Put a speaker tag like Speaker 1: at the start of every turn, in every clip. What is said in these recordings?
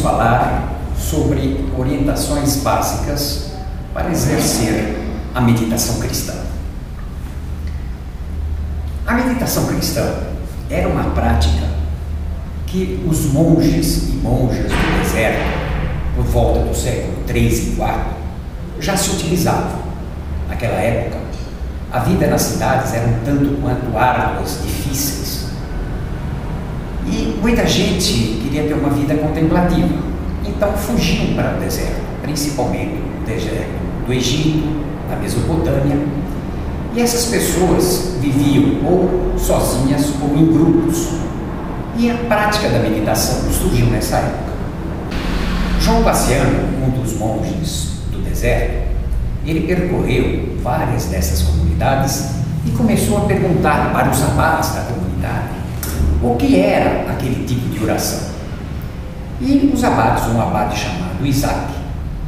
Speaker 1: falar sobre orientações básicas para exercer a meditação cristã. A meditação cristã era uma prática que os monges e monjas do deserto, por volta do século III e IV, já se utilizavam. Naquela época, a vida nas cidades era um tanto quanto árduas, difíceis. E muita gente queria ter uma vida contemplativa, então fugiam para o deserto, principalmente o deserto do Egito, da Mesopotâmia. E essas pessoas viviam ou sozinhas ou em grupos. E a prática da meditação surgiu nessa época. João Cassiano, um dos monges do deserto, ele percorreu várias dessas comunidades e começou a perguntar para os abades da comunidade o que era aquele tipo de oração. E os abades, um abade chamado Isaac,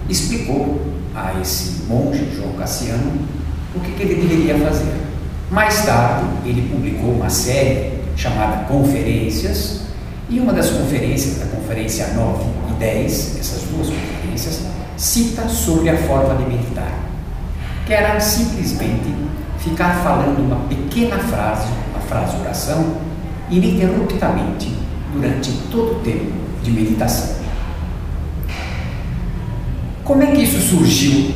Speaker 1: explicou a esse monge, João Cassiano, o que ele deveria fazer. Mais tarde, ele publicou uma série chamada Conferências, e uma das conferências, a Conferência 9 e 10, essas duas conferências, cita sobre a forma de meditar, que era simplesmente ficar falando uma pequena frase, uma frase oração, ininterruptamente durante todo o tempo de meditação. Como é que isso surgiu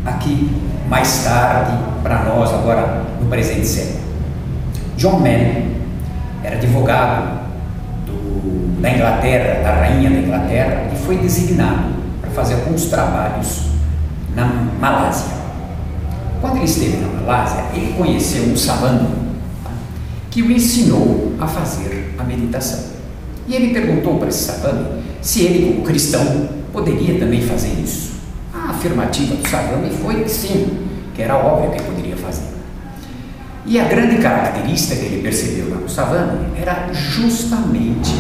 Speaker 1: aqui mais tarde para nós, agora no presente século? John Mann era advogado da Inglaterra, da rainha da Inglaterra, e foi designado para fazer alguns trabalhos na Malásia. Quando ele esteve na Malásia, ele conheceu um savano que o ensinou a fazer a meditação. E ele perguntou para esse savano se ele, como cristão, poderia também fazer isso. A afirmativa do savano foi que sim, que era óbvio que ele poderia fazer. E a grande característica que ele percebeu lá no savano era justamente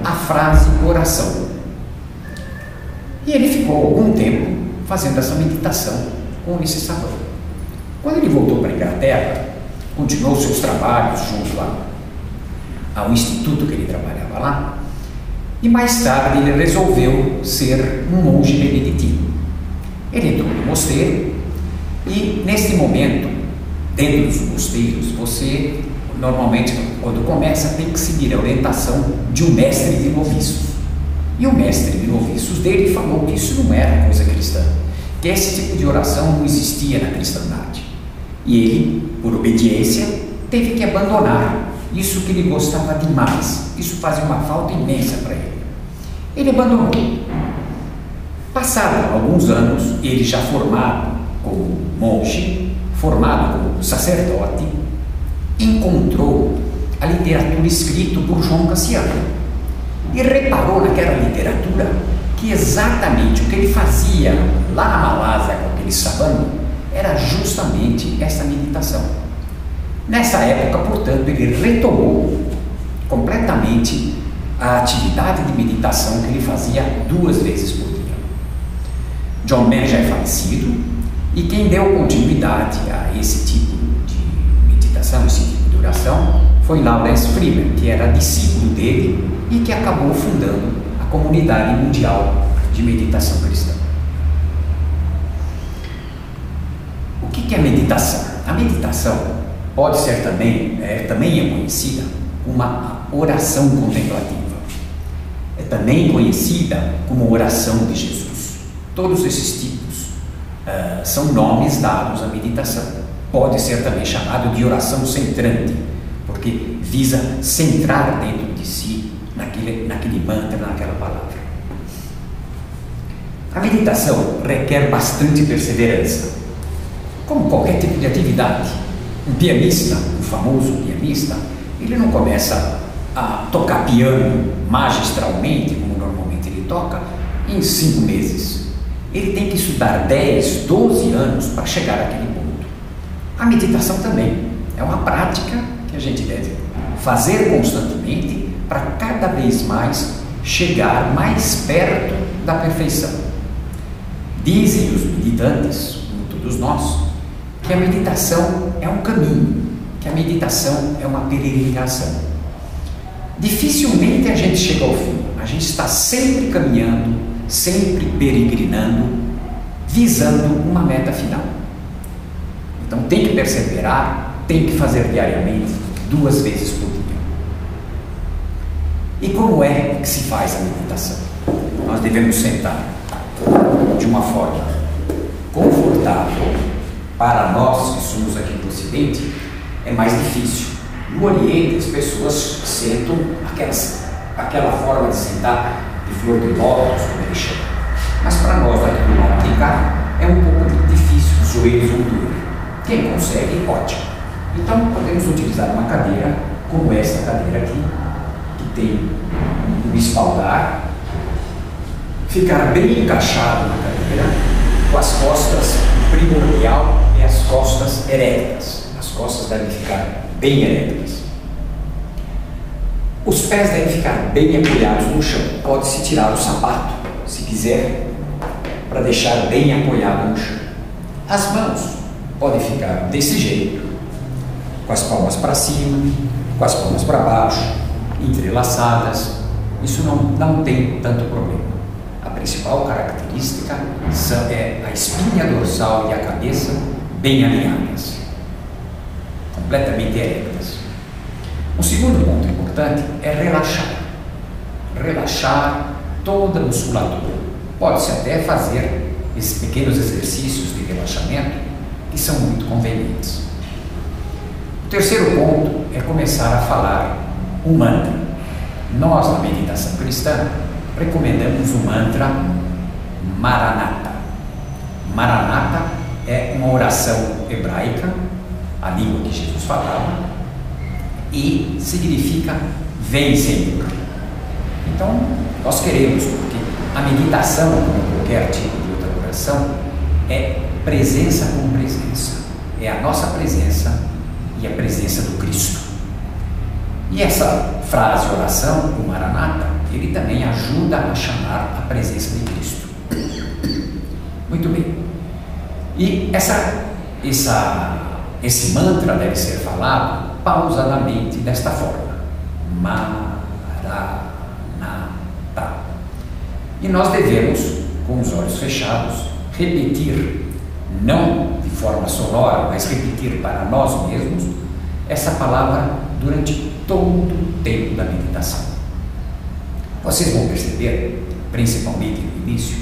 Speaker 1: a frase oração. E ele ficou algum tempo fazendo essa meditação com esse savano. Quando ele voltou para a Inglaterra, continuou seus trabalhos junto ao instituto que ele trabalhava lá, e mais tarde ele resolveu ser um monge beneditino. Ele entrou no mosteiro e, neste momento, dentro dos mosteiros, você, normalmente, quando começa, tem que seguir a orientação de um mestre de noviços. E o mestre de noviços dele falou que isso não era coisa cristã, que esse tipo de oração não existia na cristandade. E ele, por obediência, teve que abandonar isso que ele gostava demais. Isso fazia uma falta imensa para ele. Ele abandonou. Passaram alguns anos, ele já formado como monge, formado como sacerdote, encontrou a literatura escrita por João Cassiano e reparou naquela literatura que exatamente o que ele fazia lá na Malásia com aquele savano era justamente essa meditação. Nessa época, portanto, ele retomou completamente a atividade de meditação que ele fazia 2 vezes por dia. John Mann já é falecido, e quem deu continuidade a esse tipo de meditação, esse tipo de oração, foi Lawrence Freeman, que era discípulo dele e que acabou fundando a Comunidade Mundial de Meditação Cristã. O que é meditação? A meditação pode ser também é conhecida como uma oração contemplativa. É também conhecida como oração de Jesus. Todos esses tipos são nomes dados à meditação. Pode ser também chamado de oração centrante, porque visa centrar dentro de si, naquele mantra, naquela palavra. A meditação requer bastante perseverança. Como qualquer tipo de atividade, um pianista, um famoso pianista, ele não começa a tocar piano magistralmente, como normalmente ele toca, em 5 meses. Ele tem que estudar 10, 12 anos para chegar àquele ponto. A meditação também é uma prática que a gente deve fazer constantemente para cada vez mais chegar mais perto da perfeição. Dizem os meditantes, como todos nós, que a meditação é um caminho, que a meditação é uma peregrinação. Dificilmente a gente chega ao fim, a A gente está sempre caminhando, sempre peregrinando, visando uma meta final. Então tem que perseverar, tem que fazer diariamente, 2 vezes por dia. E como é que se faz a meditação? Nós devemos sentar de uma forma confortável. Para nós que somos aqui do Ocidente, é mais difícil. No Oriente, as pessoas sentam aquela forma de sentar de flor de lótus, como ele chama. Mas para nós aqui do lado de cá, é um pouco difícil, os joelhos ondulam. Quem consegue, ótimo. Então, podemos utilizar uma cadeira como essa cadeira aqui, que tem um espaldar, ficar bem encaixado na cadeira, com as costas, o primordial é as costas eretas. As costas devem ficar bem eretas. Os pés devem ficar bem apoiados no chão. Pode-se tirar o sapato, se quiser, para deixar bem apoiado no chão. As mãos podem ficar desse jeito, com as palmas para cima, com as palmas para baixo, entrelaçadas. Isso não tem tanto problema. A principal característica é a espinha dorsal e a cabeça bem alinhadas, completamente eretas. Um segundo ponto importante é relaxar. Relaxar toda a musculatura. Pode-se até fazer esses pequenos exercícios de relaxamento que são muito convenientes. O terceiro ponto é começar a falar um mantra. Nós, na meditação cristã, recomendamos o mantra Maranatha. Maranatha é uma oração hebraica, a língua que Jesus falava, e significa vem, Senhor. Então, nós queremos, porque a meditação, como qualquer tipo de outra oração, é presença com presença. É a nossa presença e a presença do Cristo. E essa frase, oração, o Maranatha, ele também ajuda a chamar a presença de Cristo. Muito bem. E esse mantra deve ser falado pausadamente desta forma. Maranatha. E nós devemos, com os olhos fechados, repetir, não de forma sonora, mas repetir para nós mesmos, essa palavra durante todo o tempo da meditação. Vocês vão perceber, principalmente no início,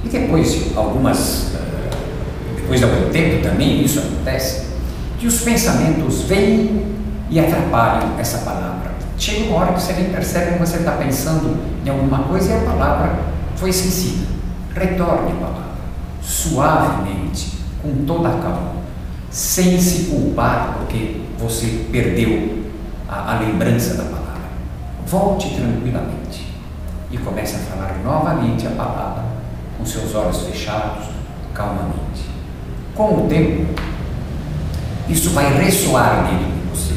Speaker 1: e depois de algum tempo também isso acontece, que os pensamentos vêm e atrapalham essa palavra. Chega uma hora que você nem percebe que você está pensando em alguma coisa e a palavra foi esquecida. Retorne a palavra, suavemente, com toda a calma, sem se culpar porque você perdeu a lembrança da palavra. Volte tranquilamente e comece a falar novamente a palavra com seus olhos fechados, calmamente. Com o tempo, isso vai ressoar dentro de você.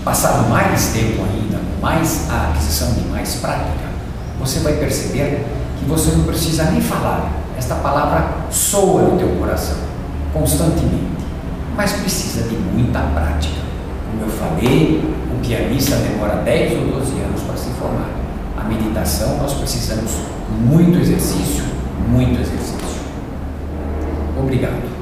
Speaker 1: Passado mais tempo ainda, com mais a aquisição de mais prática, você vai perceber que você não precisa nem falar. Esta palavra soa no teu coração constantemente, mas precisa de muita prática. Como eu falei, o pianista demora 10 ou 12 anos para se formar. A meditação, nós precisamos muito exercício, muito exercício. Obrigado.